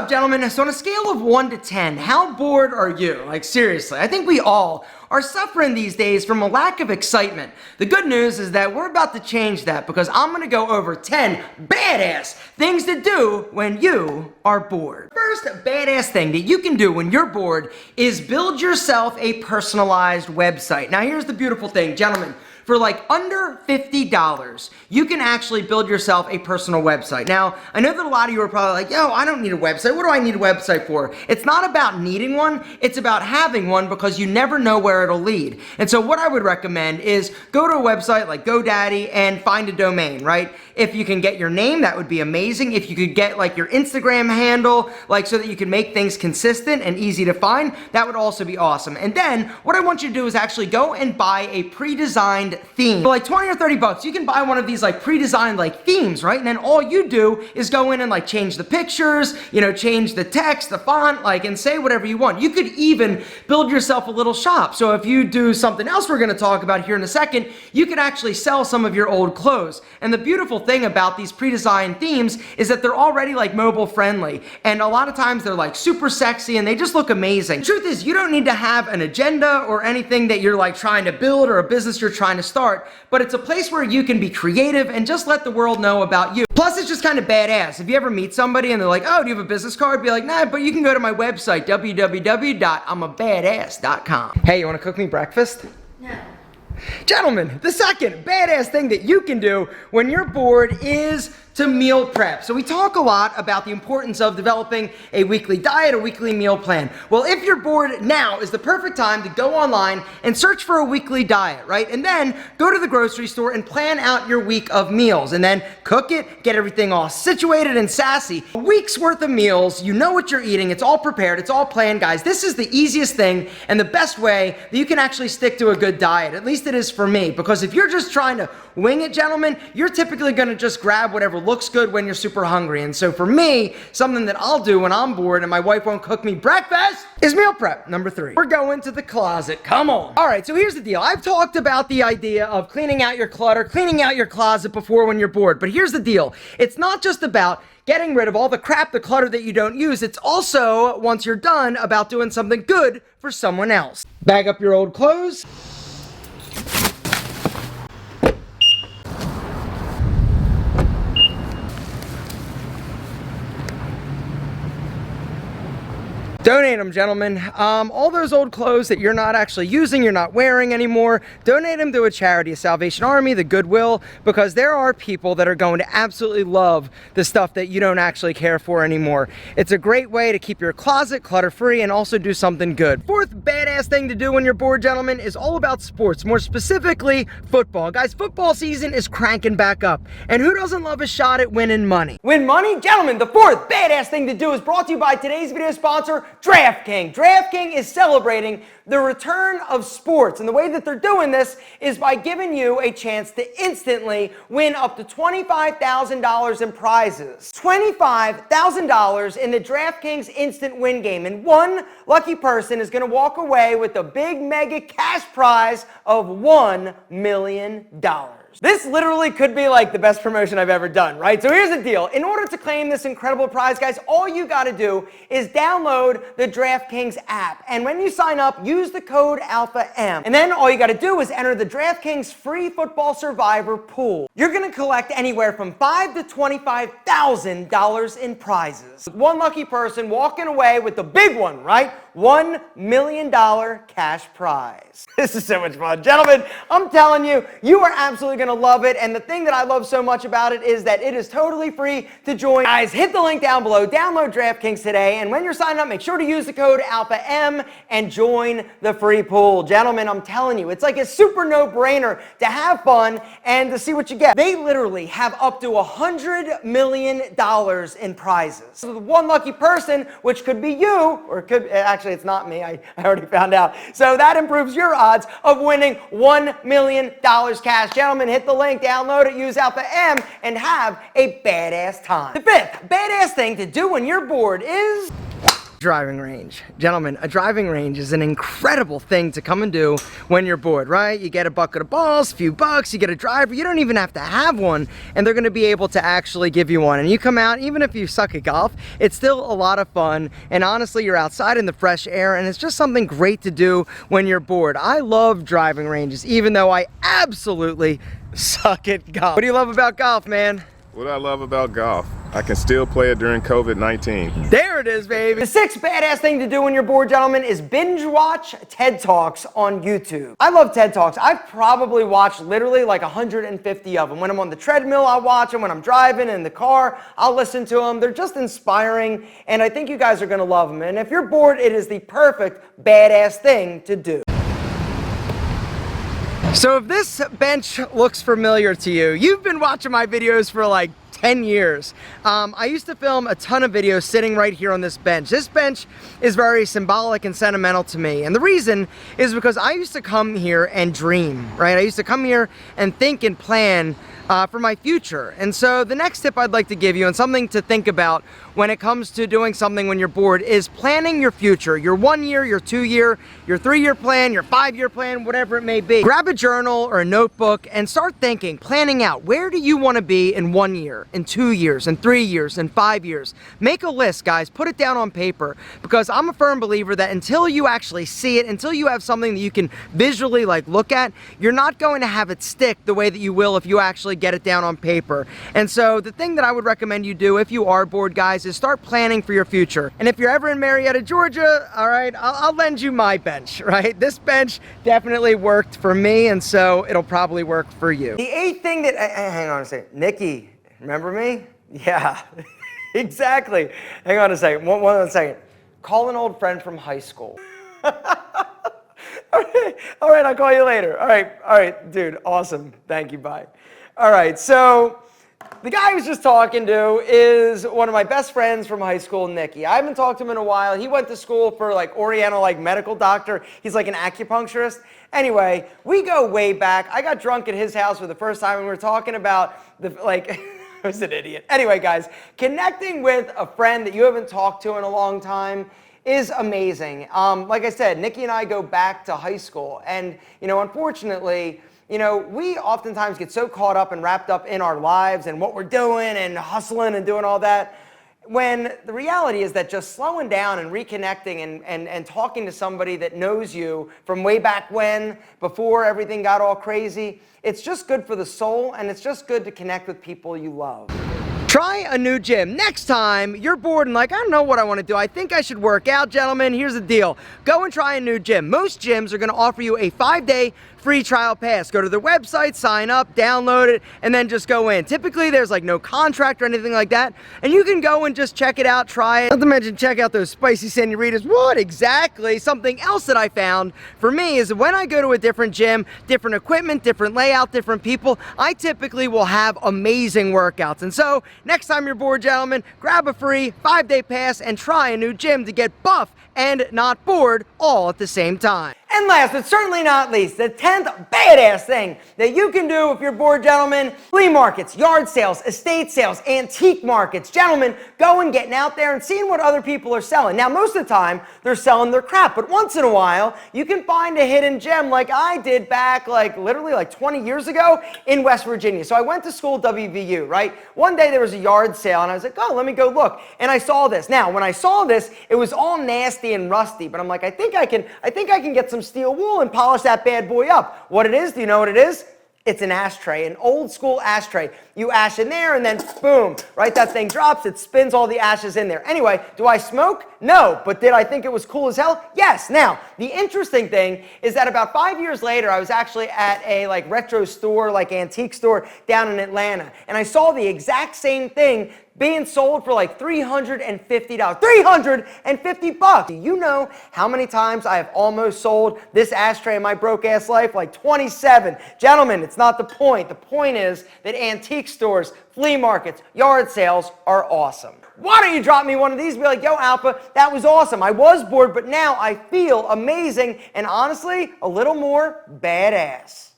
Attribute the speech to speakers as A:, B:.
A: up, gentlemen? So on a scale of 1 to 10, how bored are you? Like, seriously, I think we all are suffering these days from a lack of excitement. The good news is that we're about to change that because I'm gonna go over 10 badass things to do when you are bored. First badass thing that you can do when you're bored is build yourself a personalized website. Now here's the beautiful thing, gentlemen. For like under $50, you can actually build yourself a personal website. Now, I know that a lot of you are probably like, yo, I don't need a website. What do I need a website for? It's not about needing one, it's about having one because you never know where it'll lead. And so what I would recommend is go to a website like GoDaddy and find a domain, right? If you can get your name, that would be amazing. If you could get like your Instagram handle, like so that you can make things consistent and easy to find, that would also be awesome. And then what I want you to do is actually go and buy a pre-designed theme. For like 20 or 30 bucks, you can buy one of these like pre-designed like themes, right? And then all you do is go in and like change the pictures, you know, change the text, the font, like, and say whatever you want. You could even build yourself a little shop. So if you do something else we're gonna talk about here in a second, you could actually sell some of your old clothes. And the beautiful thing about these pre-designed themes is that they're already like mobile friendly. And a lot of times they're like super sexy and they just look amazing. The truth is, you don't need to have an agenda or anything that you're like trying to build or a business you're trying to start, but it's a place where you can be creative and just let the world know about you. Plus, it's just kind of badass. If you ever meet somebody and they're like, oh, do you have a business card? Be like, nah, but you can go to my website, www.imabadass.com. Hey, you want to cook me breakfast?
B: No.
A: Gentlemen, the second badass thing that you can do when you're bored is to meal prep. So we talk a lot about the importance of developing a weekly diet, a weekly meal plan. Well, if you're bored, now is the perfect time to go online and search for a weekly diet, right? And then go to the grocery store and plan out your week of meals and then cook it, get everything all situated and sassy. A week's worth of meals, you know what you're eating, it's all prepared, it's all planned, guys. This is the easiest thing and the best way that you can actually stick to a good diet. At least it is for me, because if you're just trying to wing it, gentlemen, you're typically gonna just grab whatever looks good when you're super hungry. And so for me, something that I'll do when I'm bored and my wife won't cook me breakfast is meal prep. Number 3. We're going to the closet. Come on. All right, so here's the deal. I've talked about the idea of cleaning out your clutter, cleaning out your closet before when you're bored. But here's the deal. It's not just about getting rid of all the crap, the clutter that you don't use. It's also, once you're done, about doing something good for someone else. Bag up your old clothes. Donate them, gentlemen. All those old clothes that you're not actually using, you're not wearing anymore, donate them to a charity, a Salvation Army, the Goodwill, because there are people that are going to absolutely love the stuff that you don't actually care for anymore. It's a great way to keep your closet clutter-free and also do something good. Fourth badass thing to do when you're bored, gentlemen, is all about sports, more specifically football. Guys, football season is cranking back up, and who doesn't love a shot at winning money? Win money? Gentlemen, the fourth badass thing to do is brought to you by today's video sponsor, DraftKings. DraftKings is celebrating the return of sports, and the way that they're doing this is by giving you a chance to instantly win up to $25,000 in prizes. $25,000 in the DraftKings Instant Win Game, and one lucky person is going to walk away with a big mega cash prize of $1 million. This literally could be like the best promotion I've ever done, right? So here's the deal. In order to claim this incredible prize, guys, all you got to do is download the DraftKings app. And when you sign up, use the code ALPHAM. And then all you got to do is enter the DraftKings free football survivor pool. You're going to collect anywhere from $5,000 to $25,000 in prizes. One lucky person walking away with the big one, right? $1 million cash prize. This is so much fun. Gentlemen, I'm telling you, you are absolutely going to love it. And the thing that I love so much about it is that it is totally free to join. Guys, hit the link down below, download DraftKings today, and when you're signing up, make sure to use the code ALPHAM and join the free pool. Gentlemen, I'm telling you, it's like a super no-brainer to have fun and to see what you get. They literally have up to $100 million in prizes. So the one lucky person, which could be you, or it could, actually it's not me, I already found out. So that improves your odds of winning $1 million cash. Gentlemen, hit the link, download it, use ALPHAM, and have a badass time. The fifth badass thing to do when you're bored is driving range. Gentlemen, a driving range is an incredible thing to come and do when you're bored, right? You get a bucket of balls, a few bucks, you get a driver, you don't even have to have one, and they're gonna be able to actually give you one. And you come out, even if you suck at golf, it's still a lot of fun, and honestly, you're outside in the fresh air, and it's just something great to do when you're bored. I love driving ranges, even though I absolutely suck at golf. What do you love about golf, man?
B: What I love about golf, I can still play it during COVID-19.
A: There it is, baby. The sixth badass thing to do when you're bored, gentlemen, is binge watch TED Talks on YouTube. I love TED Talks. I've probably watched literally like 150 of them. When I'm on the treadmill, I'll watch them. When I'm driving in the car, I'll listen to them. They're just inspiring, and I think you guys are gonna love them. And if you're bored, it is the perfect badass thing to do. So if this bench looks familiar to you, you've been watching my videos for like 10 years. I used to film a ton of videos sitting right here on this bench. This bench is very symbolic and sentimental to me. And the reason is because I used to come here and dream, right? I used to come here and think and plan for my future. And so the next tip I'd like to give you, and something to think about when it comes to doing something when you're bored, is planning your future. Your 1 year, your 2 year, your 3 year plan, your 5 year plan, whatever it may be. Grab a journal or a notebook and start thinking, planning out, where do you want to be in 1 year, in 2 years, in 3 years, in 5 years? Make a list, guys. Put it down on paper, because I'm a firm believer that until you actually see it, until you have something that you can visually like look at, you're not going to have it stick the way that you will if you actually get it down on paper. And so the thing that I would recommend you do if you are bored, guys, is start planning for your future. And if you're ever in Marietta, Georgia, all right, I'll lend you my bench, right? This bench definitely worked for me, and so it'll probably work for you. The eighth thing that, hang on a second, Nikki, remember me? Yeah, exactly. Hang on a second, one second. Call an old friend from high school. All right, I'll call you later. All right, dude, awesome. Thank you, bye. All right, so the guy I was just talking to is one of my best friends from high school, Nicky. I haven't talked to him in a while. He went to school for like Oriental, like medical doctor. He's like an acupuncturist. Anyway, we go way back. I got drunk at his house for the first time, and we were talking about the like. I was an idiot. Anyway, guys, connecting with a friend that you haven't talked to in a long time is amazing. Like I said, Nicky and I go back to high school, and unfortunately, we oftentimes get so caught up and wrapped up in our lives and what we're doing and hustling and doing all that, when the reality is that just slowing down and reconnecting and talking to somebody that knows you from way back when, before everything got all crazy, it's just good for the soul, and it's just good to connect with people you love. Try a new gym. Next time you're bored and like, I don't know what I want to do, I think I should work out, gentlemen, here's the deal. Go and try a new gym. Most gyms are going to offer you a 5-day free trial pass. Go to their website, sign up, download it, and then just go in. Typically, there's like no contract or anything like that, and you can go and just check it out, try it. Not to mention, check out those spicy senoritas. What exactly? Something else that I found for me is when I go to a different gym, different equipment, different layout, different people, I typically will have amazing workouts. And so, next time you're bored, gentlemen, grab a free 5-day pass and try a new gym to get buff and not bored all at the same time. And last but certainly not least, the 10th badass thing that you can do if you're bored, gentlemen: flea markets, yard sales, estate sales, antique markets. Gentlemen, going, getting out there and seeing what other people are selling. Now, most of the time, they're selling their crap, but once in a while, you can find a hidden gem like I did back literally 20 years ago in West Virginia. So I went to school at WVU, right? One day there was a yard sale, and I was like, oh, let me go look. And I saw this. Now, when I saw this, it was all nasty and rusty, but I'm like, I think I can get some steel wool and polish that bad boy up. What it is, do you know what it is? It's an ashtray, an old school ashtray. You ash in there and then boom, right? That thing drops, it spins all the ashes in there. Anyway, do I smoke? No, but did I think it was cool as hell? Yes. Now, the interesting thing is that about 5 years later, I was actually at a retro store, antique store down in Atlanta, and I saw the exact same thing being sold for $350. $350. Do you know how many times I have almost sold this ashtray in my broke ass life? 27. Gentlemen, it's not the point. The point is that antique stores, flea markets, yard sales are awesome. Why don't you drop me one of these and be like, yo, Alpha, that was awesome. I was bored, but now I feel amazing and honestly, a little more badass.